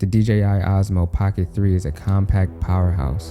The DJI Osmo Pocket 3 is a compact powerhouse.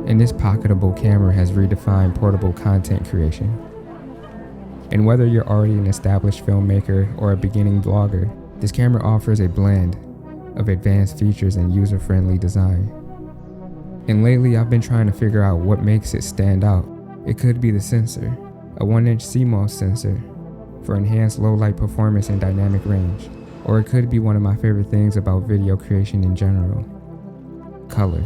And this pocketable camera has redefined portable content creation. And whether you're already an established filmmaker or a beginning vlogger, this camera offers a blend of advanced features and user-friendly design. And lately I've been trying to figure out what makes it stand out. It could be the sensor, a 1-inch CMOS sensor for enhanced low light performance and dynamic range. Or it could be one of my favorite things about video creation in general, color.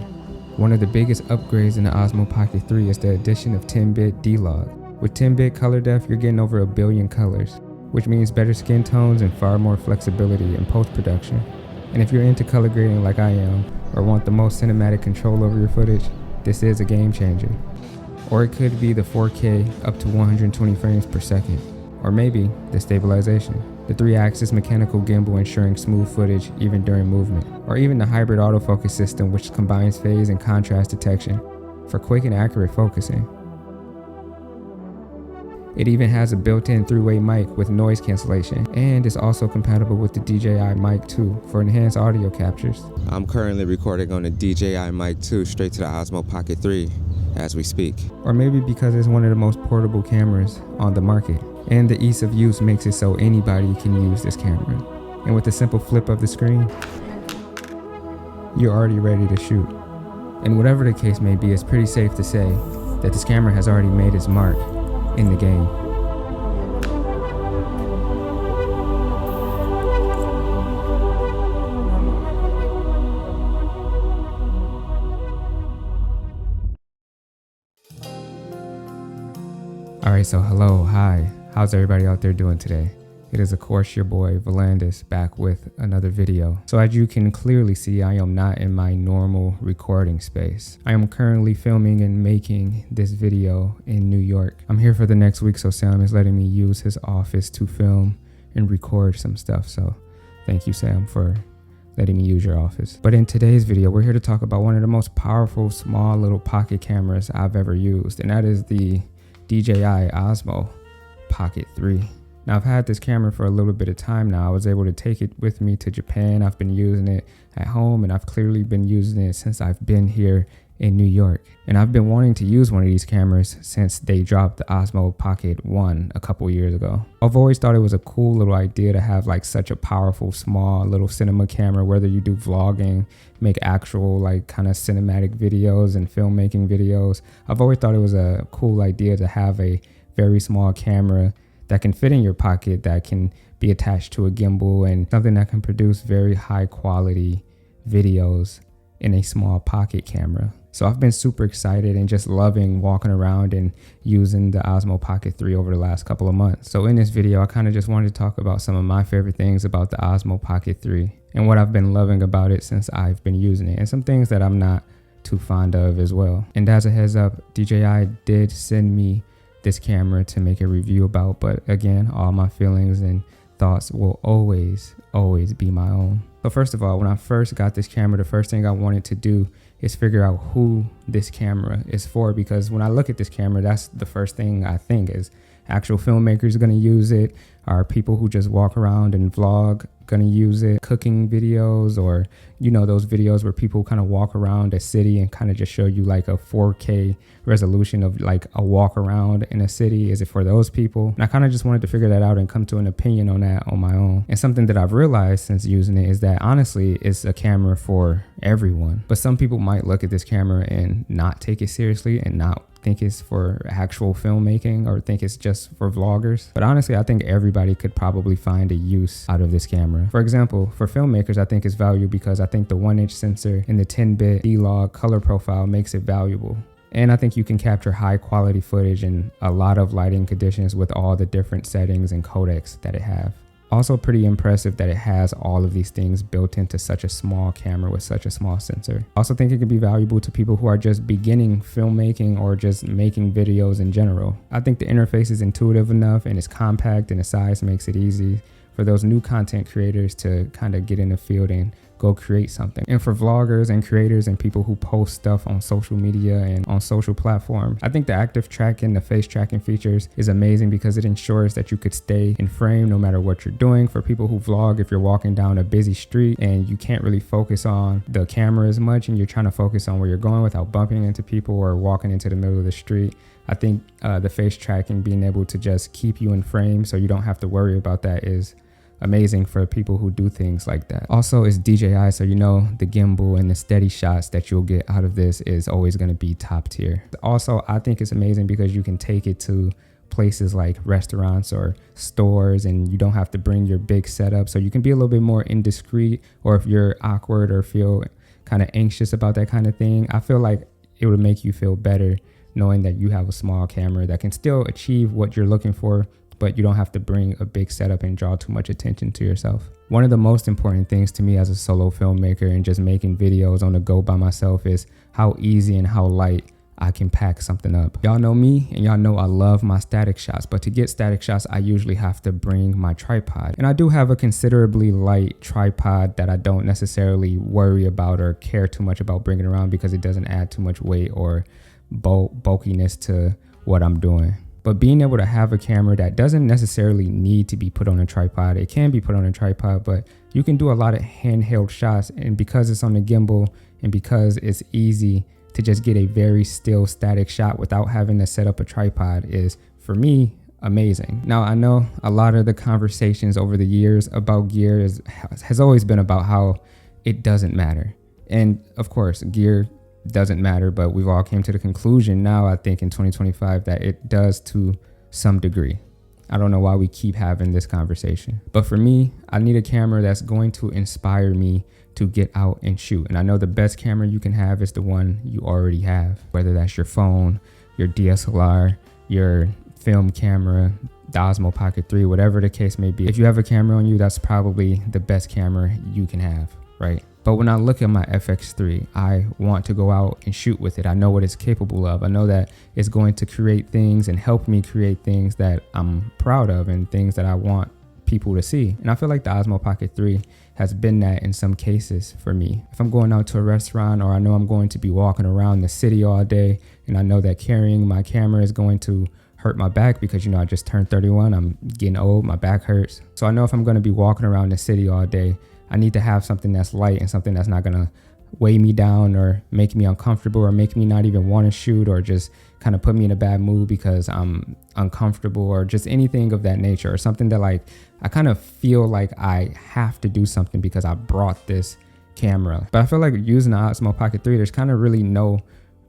One of the biggest upgrades in the Osmo Pocket 3 is the addition of 10-bit D-Log. With 10-bit color depth, you're getting over 1 billion colors, which means better skin tones and far more flexibility in post-production. And if you're into color grading like I am, or want the most cinematic control over your footage, this is a game changer. Or it could be the 4K up to 120 frames per second, or maybe the stabilization. The 3-axis mechanical gimbal ensuring smooth footage even during movement, or even the hybrid autofocus system which combines phase and contrast detection for quick and accurate focusing. It even has a built-in 3-way mic with noise cancellation, and is also compatible with the DJI Mic 2 for enhanced audio captures. I'm currently recording on the DJI Mic 2 straight to the Osmo Pocket 3 as we speak. Or maybe because it's one of the most portable cameras on the market, and the ease of use makes it so anybody can use this camera. And with the simple flip of the screen, you're already ready to shoot. And whatever the case may be, it's pretty safe to say that this camera has already made its mark in the game. Alright, so hello, hi. How's everybody out there doing today? It is of course your boy Volandis back with another video. So as you can clearly see, I am not in my normal recording space. I am currently filming and making this video in New York. I'm here for the next week, so Sam is letting me use his office to film and record some stuff. So thank you, Sam, for letting me use your office. But in today's video, we're here to talk about one of the most powerful small little pocket cameras I've ever used, and that is the DJI Osmo Pocket 3. Now I've had this camera for a little bit of time now. I was able to take it with me to Japan. I've been using it at home, and I've clearly been using it since I've been here in New York. And I've been wanting to use one of these cameras since they dropped the Osmo Pocket 1 a couple years ago. I've always thought it was a cool little idea to have like such a powerful small little cinema camera, whether you do vlogging, make actual like kind of cinematic videos and filmmaking videos. I've always thought it was a cool idea to have a very small camera that can fit in your pocket, that can be attached to a gimbal, and something that can produce very high quality videos in a small pocket camera. So I've been super excited and just loving walking around and using the Osmo Pocket 3 over the last couple of months. So in this video, I kind of just wanted to talk about some of my favorite things about the Osmo Pocket 3 and what I've been loving about it since I've been using it, and some things that I'm not too fond of as well. And as a heads up, DJI did send me this camera to make a review about, but again, all my feelings and thoughts will always be my own. So first of all, when I first got this camera, the first thing I wanted to do is figure out who this camera is for, because when I look at this camera, that's the first thing I think is actual filmmakers are going to use it, are people who just walk around and vlog going to use it, cooking videos, or you know, those videos where people kind of walk around a city and kind of just show you like a 4K resolution of like a walk around in a city. Is it for those people? And I kind of just wanted to figure that out and come to an opinion on that on my own. And something that I've realized since using it is that honestly it's a camera for everyone, but some people might look at this camera and not take it seriously and not think it's for actual filmmaking, or think it's just for vloggers. But honestly, I think everybody could probably find a use out of this camera. For example, for filmmakers, I think it's valuable because I think the 1-inch sensor and the 10-bit D-Log color profile makes it valuable. And I think you can capture high quality footage in a lot of lighting conditions with all the different settings and codecs that it have. Also pretty impressive that it has all of these things built into such a small camera with such a small sensor. Also think it could be valuable to people who are just beginning filmmaking or just making videos in general. I think the interface is intuitive enough and it's compact, and the size makes it easy for those new content creators to kind of get in the field and go create something. And for vloggers and creators and people who post stuff on social media and on social platforms, I think the active tracking, the face tracking features is amazing because it ensures that you could stay in frame no matter what you're doing. For people who vlog, if you're walking down a busy street and you can't really focus on the camera as much and you're trying to focus on where you're going without bumping into people or walking into the middle of the street, I think the face tracking, being able to just keep you in frame so you don't have to worry about that, is amazing for people who do things like that. Also, it's DJI, so you know the gimbal and the steady shots that you'll get out of this is always going to be top tier. Also, I think it's amazing because you can take it to places like restaurants or stores and you don't have to bring your big setup, so you can be a little bit more indiscreet, or if you're awkward or feel kind of anxious about that kind of thing, I feel like it would make you feel better knowing that you have a small camera that can still achieve what you're looking for, but you don't have to bring a big setup and draw too much attention to yourself. One of the most important things to me as a solo filmmaker and just making videos on the go by myself is how easy and how light I can pack something up. Y'all know me and y'all know I love my static shots, but to get static shots, I usually have to bring my tripod. And I do have a considerably light tripod that I don't necessarily worry about or care too much about bringing around because it doesn't add too much weight or bulkiness to what I'm doing. But being able to have a camera that doesn't necessarily need to be put on a tripod, it can be put on a tripod, but you can do a lot of handheld shots. And because it's on the gimbal and because it's easy to just get a very still static shot without having to set up a tripod is, for me, amazing. Now, I know a lot of the conversations over the years about gear has always been about how it doesn't matter. And of course, gear doesn't matter, but we've all came to the conclusion now, I think in 2025, that it does to some degree. I don't know why we keep having this conversation, but for me, I need a camera that's going to inspire me to get out and shoot. And I know the best camera you can have is the one you already have, whether that's your phone, your DSLR, your film camera, the Osmo Pocket 3, whatever the case may be. If you have a camera on you, that's probably the best camera you can have, right? But when I look at my FX3, I want to go out and shoot with it. I know what it's capable of. I know that it's going to create things and help me create things that I'm proud of and things that I want people to see. And I feel like the Osmo Pocket 3 has been that in some cases for me. If I'm going out to a restaurant, or I know I'm going to be walking around the city all day, and I know that carrying my camera is going to hurt my back because, you know, I just turned 31, I'm getting old, my back hurts. So I know if I'm going to be walking around the city all day, I need to have something that's light and something that's not gonna weigh me down or make me uncomfortable or make me not even want to shoot or just kind of put me in a bad mood because I'm uncomfortable or just anything of that nature, or something that like I kind of feel like I have to do something because I brought this camera. But I feel like using the Osmo Pocket 3, there's kind of really no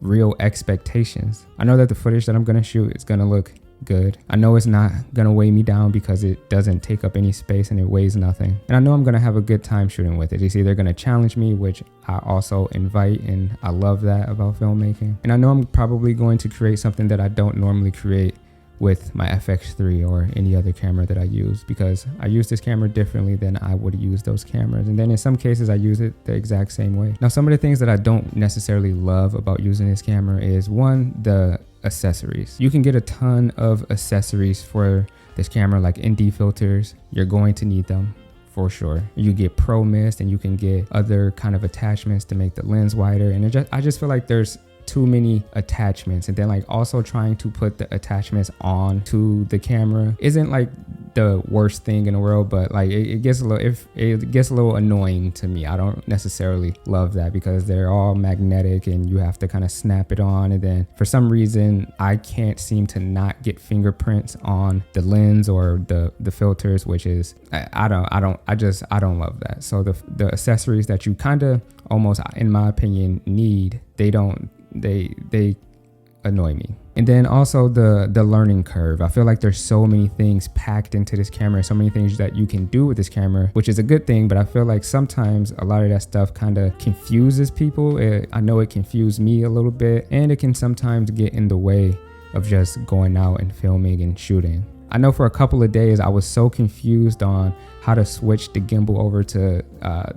real expectations. I know that the footage that I'm gonna shoot is gonna look good. I know it's not gonna weigh me down because it doesn't take up any space and it weighs nothing. And I know I'm gonna have a good time shooting with it. It's either gonna challenge me, which I also invite, and I love that about filmmaking. And I know I'm probably going to create something that I don't normally create with my FX3 or any other camera that I use, because I use this camera differently than I would use those cameras. And then in some cases I use it the exact same way. Now, some of the things that I don't necessarily love about using this camera is, one, the accessories. You can get a ton of accessories for this camera, like ND filters. You're going to need them for sure. You get pro mist, and you can get other kind of attachments to make the lens wider. And I just feel like there's too many attachments, and then like also trying to put the attachments on to the camera isn't like the worst thing in the world, but like it gets a little annoying to me. I don't necessarily love that because they're all magnetic and you have to kind of snap it on, and then for some reason I can't seem to not get fingerprints on the lens or the filters, which is I don't love that. So the accessories that you kind of almost, in my opinion, need, they annoy me. And then also the learning curve. I feel like there's so many things packed into this camera, so many things that you can do with this camera, which is a good thing, but I feel like sometimes a lot of that stuff kind of confuses people. I know it confused me a little bit, and it can sometimes get in the way of just going out and filming and shooting. I know for a couple of days I was so confused on how to switch the gimbal over to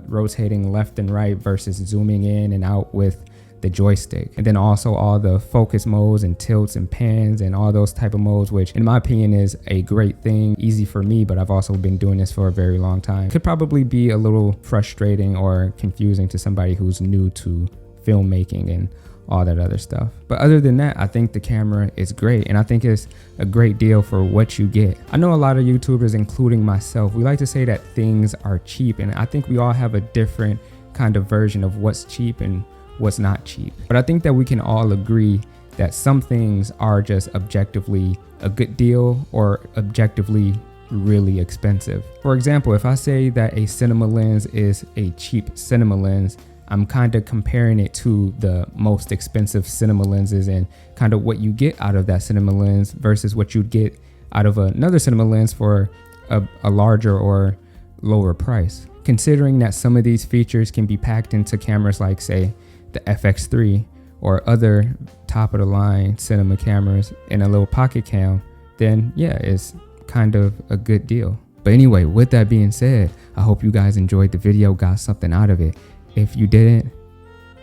rotating left and right versus zooming in and out with the joystick. And then also all the focus modes and tilts and pans and all those type of modes, which in my opinion is a great thing, easy for me, but I've also been doing this for a very long time. Could probably be a little frustrating or confusing to somebody who's new to filmmaking and all that other stuff. But other than that, I think the camera is great, and I think it's a great deal for what you get. I know a lot of YouTubers, including myself, we like to say that things are cheap, and I think we all have a different kind of version of what's cheap and what's not cheap. But I think that we can all agree that some things are just objectively a good deal or objectively really expensive. For example, if I say that a cinema lens is a cheap cinema lens, I'm kind of comparing it to the most expensive cinema lenses and kind of what you get out of that cinema lens versus what you'd get out of another cinema lens for a larger or lower price. Considering that some of these features can be packed into cameras like, say, the FX3 or other top of the line cinema cameras in a little pocket cam, then yeah, it's kind of a good deal. But anyway, with that being said, I hope you guys enjoyed the video, got something out of it. If you didn't,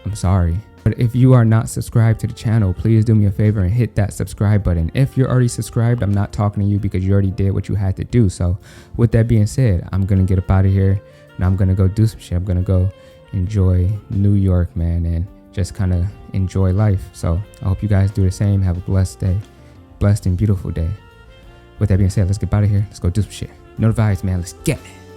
I'm sorry. But if you are not subscribed to the channel, please do me a favor and hit that subscribe button. If you're already subscribed, I'm not talking to you because you already did what you had to do. So with that being said, I'm gonna get up out of here and I'm gonna go do some shit. I'm gonna go enjoy New York, man, and just kind of enjoy life. So I hope you guys do the same. Have a blessed day, blessed and beautiful day. With that being said, let's get out of here. Let's go do some shit. You know the vibes, man. Let's get it.